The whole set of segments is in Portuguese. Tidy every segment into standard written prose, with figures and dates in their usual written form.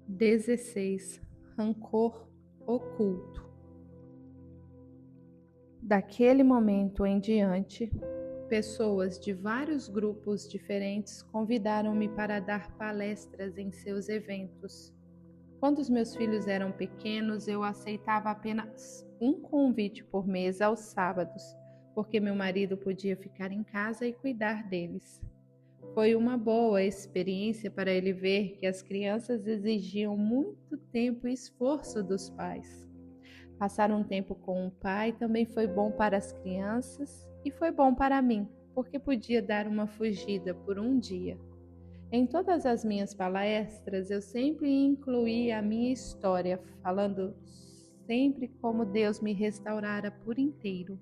16. Rancor oculto. Daquele momento em diante, pessoas de vários grupos diferentes convidaram-me para dar palestras em seus eventos. Quando os meus filhos eram pequenos, eu aceitava apenas um convite por mês aos sábados, porque meu marido podia ficar em casa e cuidar deles. Foi uma boa experiência para ele ver que as crianças exigiam muito tempo e esforço dos pais. Passar um tempo com o pai também foi bom para as crianças e foi bom para mim, porque podia dar uma fugida por um dia. Em todas as minhas palestras, eu sempre incluí a minha história, falando sempre como Deus me restaurara por inteiro.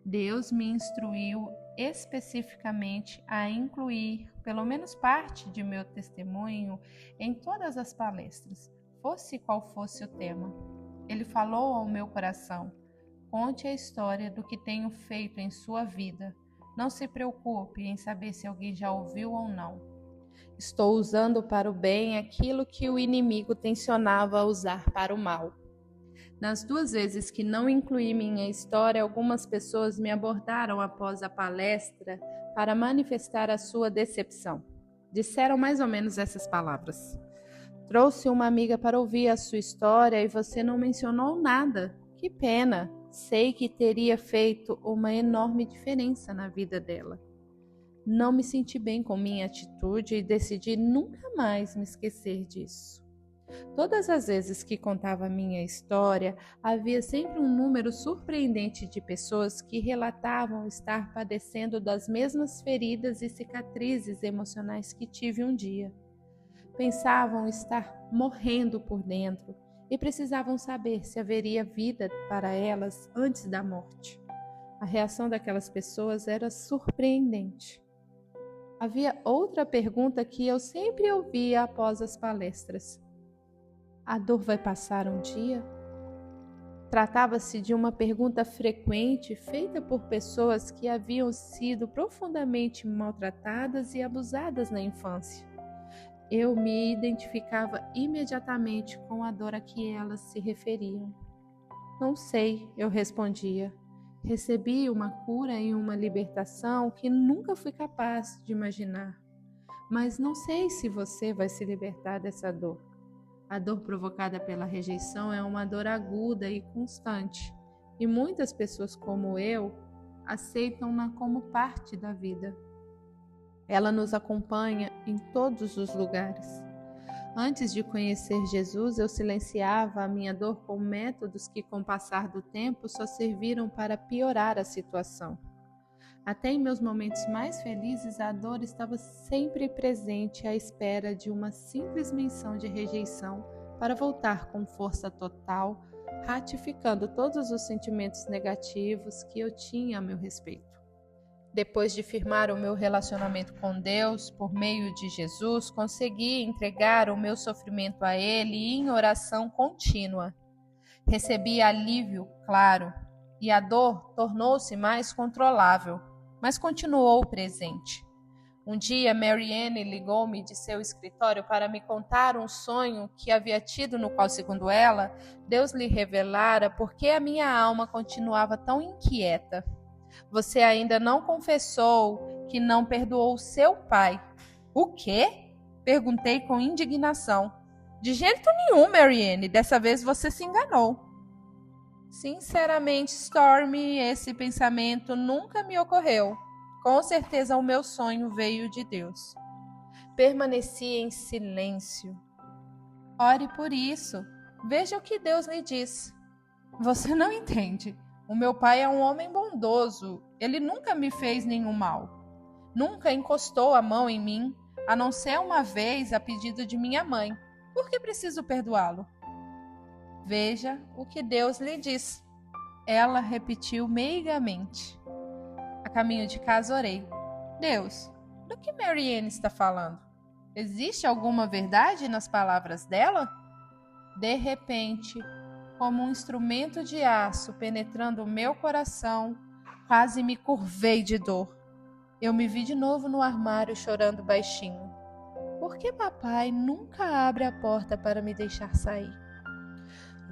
Deus me instruiu especificamente a incluir pelo menos parte de meu testemunho em todas as palestras, fosse qual fosse o tema. Ele falou ao meu coração: conte a história do que tenho feito em sua vida. Não se preocupe em saber se alguém já ouviu ou não. Estou usando para o bem aquilo que o inimigo tensionava usar para o mal. Nas 2 vezes que não incluí minha história, algumas pessoas me abordaram após a palestra para manifestar a sua decepção. Disseram mais ou menos essas palavras: trouxe uma amiga para ouvir a sua história e você não mencionou nada. Que pena! Sei que teria feito uma enorme diferença na vida dela. Não me senti bem com minha atitude e decidi nunca mais me esquecer disso. Todas as vezes que contava minha história, havia sempre um número surpreendente de pessoas que relatavam estar padecendo das mesmas feridas e cicatrizes emocionais que tive um dia. Pensavam estar morrendo por dentro e precisavam saber se haveria vida para elas antes da morte. A reação daquelas pessoas era surpreendente. Havia outra pergunta que eu sempre ouvia após as palestras: a dor vai passar um dia? Tratava-se de uma pergunta frequente feita por pessoas que haviam sido profundamente maltratadas e abusadas na infância. Eu me identificava imediatamente com a dor a que elas se referiam. Não sei, eu respondia. Recebi uma cura e uma libertação que nunca fui capaz de imaginar. Mas não sei se você vai se libertar dessa dor. A dor provocada pela rejeição é uma dor aguda e constante, e muitas pessoas como eu aceitam-na como parte da vida. Ela nos acompanha em todos os lugares. Antes de conhecer Jesus, eu silenciava a minha dor com métodos que, com o passar do tempo, só serviram para piorar a situação. Até em meus momentos mais felizes, a dor estava sempre presente à espera de uma simples menção de rejeição para voltar com força total, ratificando todos os sentimentos negativos que eu tinha a meu respeito. Depois de firmar o meu relacionamento com Deus por meio de Jesus, consegui entregar o meu sofrimento a Ele em oração contínua. Recebi alívio, claro, e a dor tornou-se mais controlável, mas continuou presente. Um dia, Mary Ann ligou-me de seu escritório para me contar um sonho que havia tido, no qual, segundo ela, Deus lhe revelara porque a minha alma continuava tão inquieta. Você ainda não confessou que não perdoou seu pai. O quê? Perguntei com indignação. De jeito nenhum, Mary Ann, dessa vez você se enganou. Sinceramente, Stormy, esse pensamento nunca me ocorreu. Com certeza o meu sonho veio de Deus. Permaneci em silêncio. Ore por isso. Veja o que Deus lhe diz. Você não entende. O meu pai é um homem bondoso. Ele nunca me fez nenhum mal. Nunca encostou a mão em mim, a não ser uma vez a pedido de minha mãe. Por que preciso perdoá-lo? Veja o que Deus lhe diz. Ela repetiu meigamente. A caminho de casa orei. Deus, do que Mary Ann está falando? Existe alguma verdade nas palavras dela? De repente, como um instrumento de aço penetrando o meu coração, quase me curvei de dor. Eu me vi de novo no armário chorando baixinho. por que papai nunca abre a porta para me deixar sair?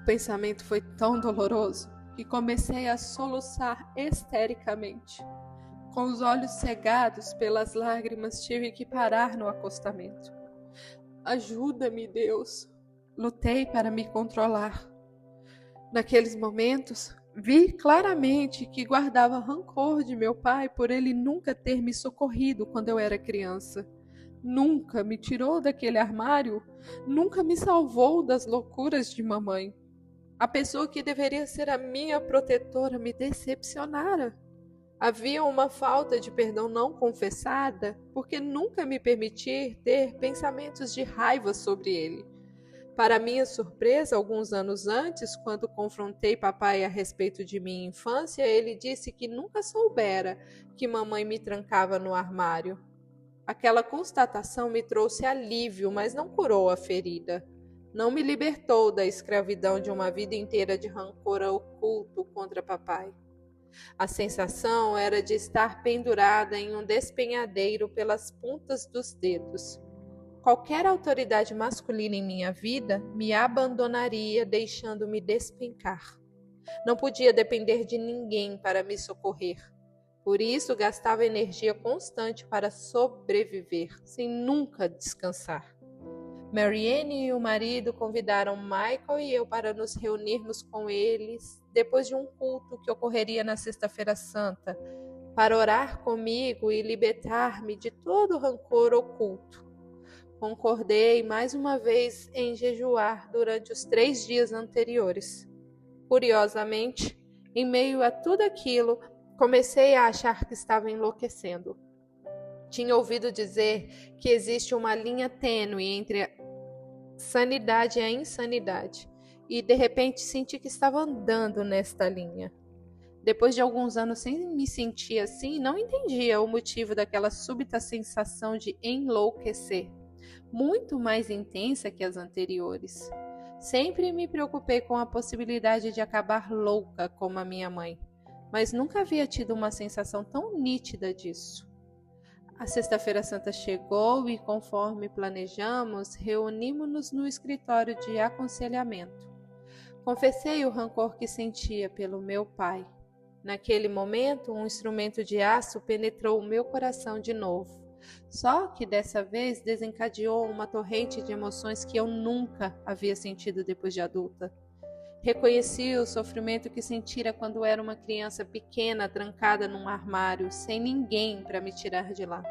O pensamento foi tão doloroso que comecei a soluçar histericamente. Com os olhos cegados pelas lágrimas, tive que parar no acostamento. Ajuda-me, Deus! Lutei para me controlar. Naqueles momentos, vi claramente que guardava rancor de meu pai por ele nunca ter me socorrido quando eu era criança. Nunca me tirou daquele armário, nunca me salvou das loucuras de mamãe. A pessoa que deveria ser a minha protetora me decepcionara. Havia uma falta de perdão não confessada, porque nunca me permitir ter pensamentos de raiva sobre ele. Para minha surpresa, alguns anos antes, quando confrontei papai a respeito de minha infância, ele disse que nunca soubera que mamãe me trancava no armário. Aquela constatação me trouxe alívio, mas não curou a ferida. Não me libertou da escravidão de uma vida inteira de rancor oculto contra papai. A sensação era de estar pendurada em um despenhadeiro pelas pontas dos dedos. Qualquer autoridade masculina em minha vida me abandonaria, deixando-me despencar. Não podia depender de ninguém para me socorrer. Por isso, gastava energia constante para sobreviver, sem nunca descansar. Marianne e o marido convidaram Michael e eu para nos reunirmos com eles depois de um culto que ocorreria na Sexta-feira Santa, para orar comigo e libertar-me de todo o rancor oculto. Concordei mais uma vez em jejuar durante os 3 dias anteriores. Curiosamente, em meio a tudo aquilo, comecei a achar que estava enlouquecendo. Tinha ouvido dizer que existe uma linha tênue entre a sanidade e a insanidade, e de repente senti que estava andando nesta linha. Depois de alguns anos sem me sentir assim, não entendia o motivo daquela súbita sensação de enlouquecer, muito mais intensa que as anteriores. Sempre me preocupei com a possibilidade de acabar louca como a minha mãe, mas nunca havia tido uma sensação tão nítida disso. A Sexta-feira Santa chegou e, conforme planejamos, reunimos-nos no escritório de aconselhamento. Confessei o rancor que sentia pelo meu pai. Naquele momento, um instrumento de aço penetrou o meu coração de novo. Só que dessa vez desencadeou uma torrente de emoções que eu nunca havia sentido depois de adulta. Reconheci o sofrimento que sentira quando era uma criança pequena, trancada num armário, sem ninguém para me tirar de lá.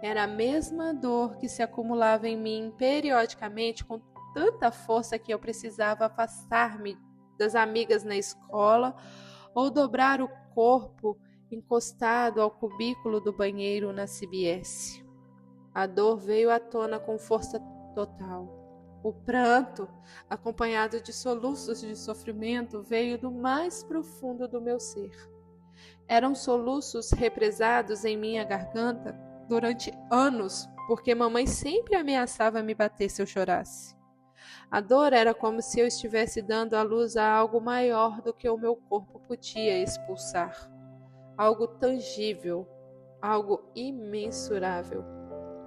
Era a mesma dor que se acumulava em mim periodicamente com tanta força que eu precisava afastar-me das amigas na escola ou dobrar o corpo encostado ao cubículo do banheiro na CBS. A dor veio à tona com força total. O pranto, acompanhado de soluços de sofrimento, veio do mais profundo do meu ser. Eram soluços represados em minha garganta durante anos, porque mamãe sempre ameaçava me bater se eu chorasse. A dor era como se eu estivesse dando à luz a algo maior do que o meu corpo podia expulsar. Algo tangível, algo imensurável.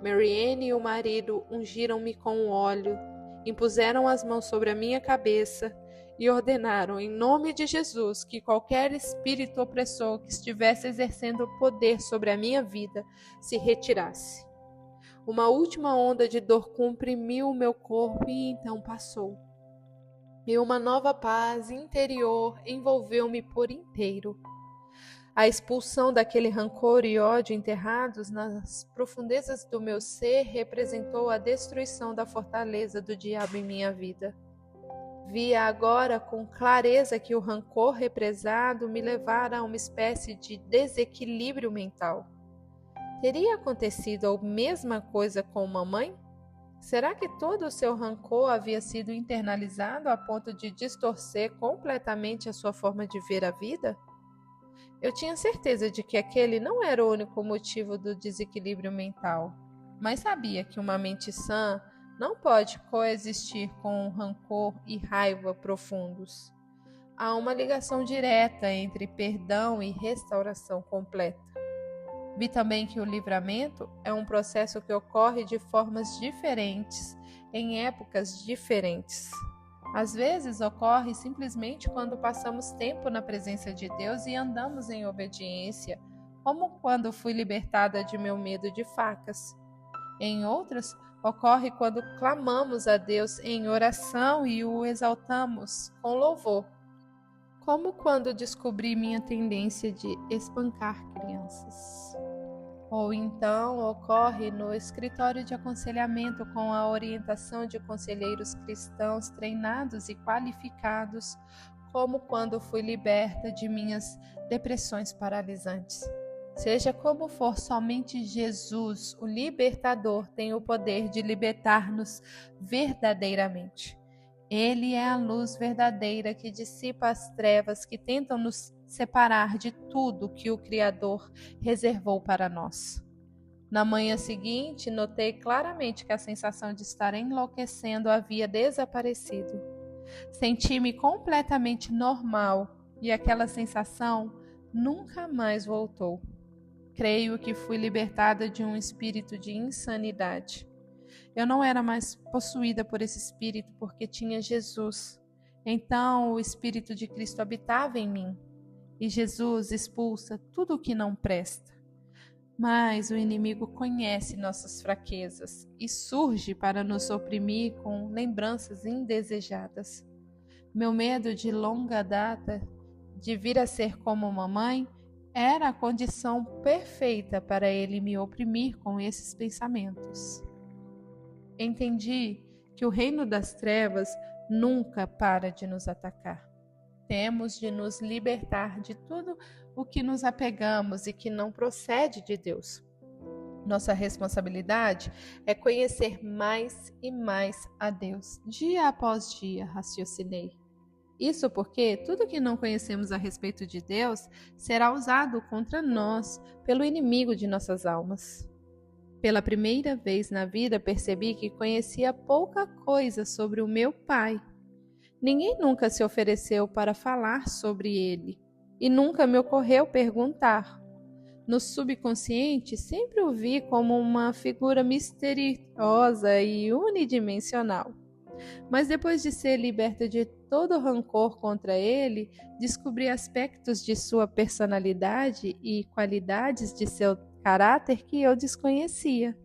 Marianne e o marido ungiram-me com óleo, impuseram as mãos sobre a minha cabeça e ordenaram, em nome de Jesus, que qualquer espírito opressor que estivesse exercendo poder sobre a minha vida se retirasse. Uma última onda de dor comprimiu o meu corpo e então passou. E uma nova paz interior envolveu-me por inteiro. A expulsão daquele rancor e ódio enterrados nas profundezas do meu ser representou a destruição da fortaleza do diabo em minha vida. Via agora com clareza que o rancor represado me levara a uma espécie de desequilíbrio mental. Teria acontecido a mesma coisa com mamãe? Será que todo o seu rancor havia sido internalizado a ponto de distorcer completamente a sua forma de ver a vida? Eu tinha certeza de que aquele não era o único motivo do desequilíbrio mental, mas sabia que uma mente sã não pode coexistir com rancor e raiva profundos. Há uma ligação direta entre perdão e restauração completa. Vi também que o livramento é um processo que ocorre de formas diferentes, em épocas diferentes. Às vezes ocorre simplesmente quando passamos tempo na presença de Deus e andamos em obediência, como quando fui libertada de meu medo de facas. Em outras, ocorre quando clamamos a Deus em oração e o exaltamos com louvor, como quando descobri minha tendência de espancar crianças. Ou então ocorre no escritório de aconselhamento com a orientação de conselheiros cristãos treinados e qualificados, como quando fui liberta de minhas depressões paralisantes. Seja como for, somente Jesus, o libertador, tem o poder de libertar-nos verdadeiramente. Ele é a luz verdadeira que dissipa as trevas que tentam nos separar de tudo que o Criador reservou para nós. Na manhã seguinte, notei claramente que a sensação de estar enlouquecendo havia desaparecido. Senti-me completamente normal e aquela sensação nunca mais voltou. Creio que fui libertada de um espírito de insanidade. Eu não era mais possuída por esse espírito porque tinha Jesus. Então o Espírito de Cristo habitava em mim. E Jesus expulsa tudo o que não presta. Mas o inimigo conhece nossas fraquezas e surge para nos oprimir com lembranças indesejadas. Meu medo de longa data de vir a ser como mamãe era a condição perfeita para ele me oprimir com esses pensamentos. Entendi que o reino das trevas nunca para de nos atacar. Temos de nos libertar de tudo o que nos apegamos e que não procede de Deus. Nossa responsabilidade é conhecer mais e mais a Deus, dia após dia, raciocinei. Isso porque tudo que não conhecemos a respeito de Deus será usado contra nós pelo inimigo de nossas almas. Pela primeira vez na vida percebi que conhecia pouca coisa sobre o meu Pai. Ninguém nunca se ofereceu para falar sobre ele, e nunca me ocorreu perguntar. No subconsciente, sempre o vi como uma figura misteriosa e unidimensional. Mas depois de ser liberta de todo rancor contra ele, descobri aspectos de sua personalidade e qualidades de seu caráter que eu desconhecia.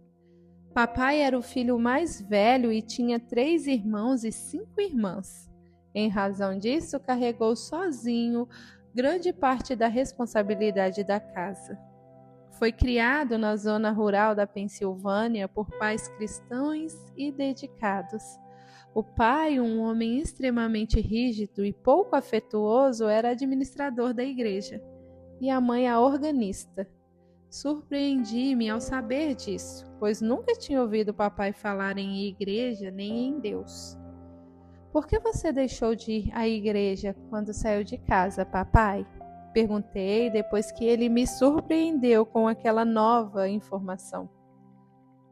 Papai era o filho mais velho e tinha 3 irmãos e 5 irmãs. Em razão disso, carregou sozinho grande parte da responsabilidade da casa. Foi criado na zona rural da Pensilvânia por pais cristãos e dedicados. O pai, um homem extremamente rígido e pouco afetuoso, era administrador da igreja, e a mãe a organista. Surpreendi-me ao saber disso, pois nunca tinha ouvido papai falar em igreja nem em Deus. Por que você deixou de ir à igreja quando saiu de casa, papai? Perguntei depois que ele me surpreendeu com aquela nova informação.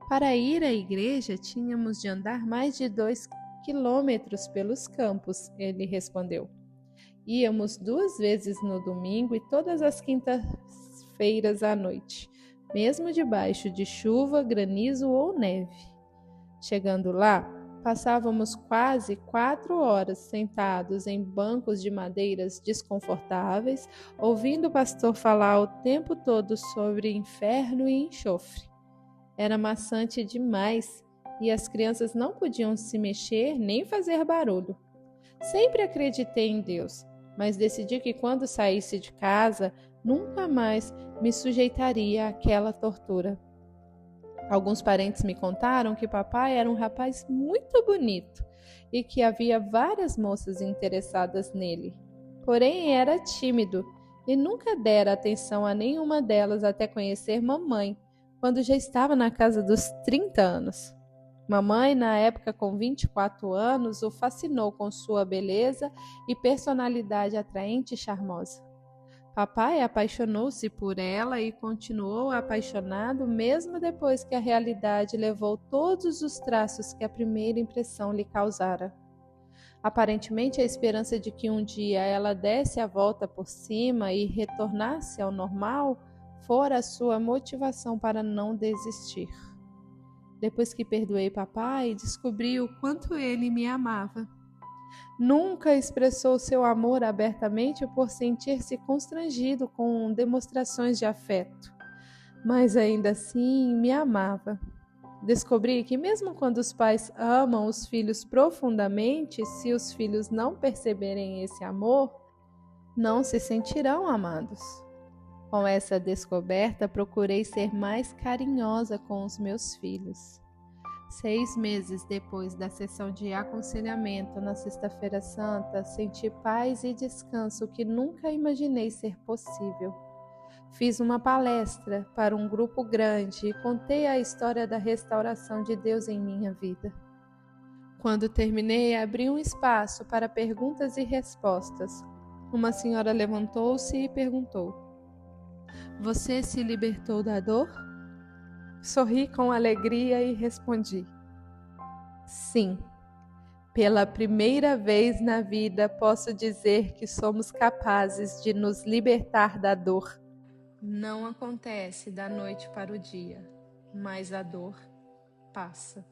Para ir à igreja, tínhamos de andar mais de 2 quilômetros pelos campos, ele respondeu. Íamos 2 vezes no domingo e todas as quintas-feiras à noite, mesmo debaixo de chuva, granizo ou neve. Chegando lá, passávamos quase 4 horas sentados em bancos de madeiras desconfortáveis, ouvindo o pastor falar o tempo todo sobre inferno e enxofre. Era maçante demais e as crianças não podiam se mexer nem fazer barulho. Sempre acreditei em Deus, mas decidi que quando saísse de casa, nunca mais me sujeitaria àquela tortura. Alguns parentes me contaram que papai era um rapaz muito bonito e que havia várias moças interessadas nele. Porém, era tímido e nunca dera atenção a nenhuma delas até conhecer mamãe, quando já estava na casa dos 30 anos. Mamãe, na época com 24 anos, o fascinou com sua beleza e personalidade atraente e charmosa. Papai apaixonou-se por ela e continuou apaixonado mesmo depois que a realidade levou todos os traços que a primeira impressão lhe causara. Aparentemente, a esperança de que um dia ela desse a volta por cima e retornasse ao normal fora a sua motivação para não desistir. Depois que perdoei papai, descobri o quanto ele me amava. Nunca expressou seu amor abertamente por sentir-se constrangido com demonstrações de afeto, mas ainda assim me amava. Descobri que mesmo quando os pais amam os filhos profundamente, se os filhos não perceberem esse amor, não se sentirão amados. Com essa descoberta, procurei ser mais carinhosa com os meus filhos. 6 meses depois da sessão de aconselhamento na Sexta-feira Santa, senti paz e descanso que nunca imaginei ser possível. Fiz uma palestra para um grupo grande e contei a história da restauração de Deus em minha vida. Quando terminei, abri um espaço para perguntas e respostas. Uma senhora levantou-se e perguntou: "Você se libertou da dor?" Sorri com alegria e respondi: "Sim. Pela primeira vez na vida, posso dizer que somos capazes de nos libertar da dor. Não acontece da noite para o dia, mas a dor passa."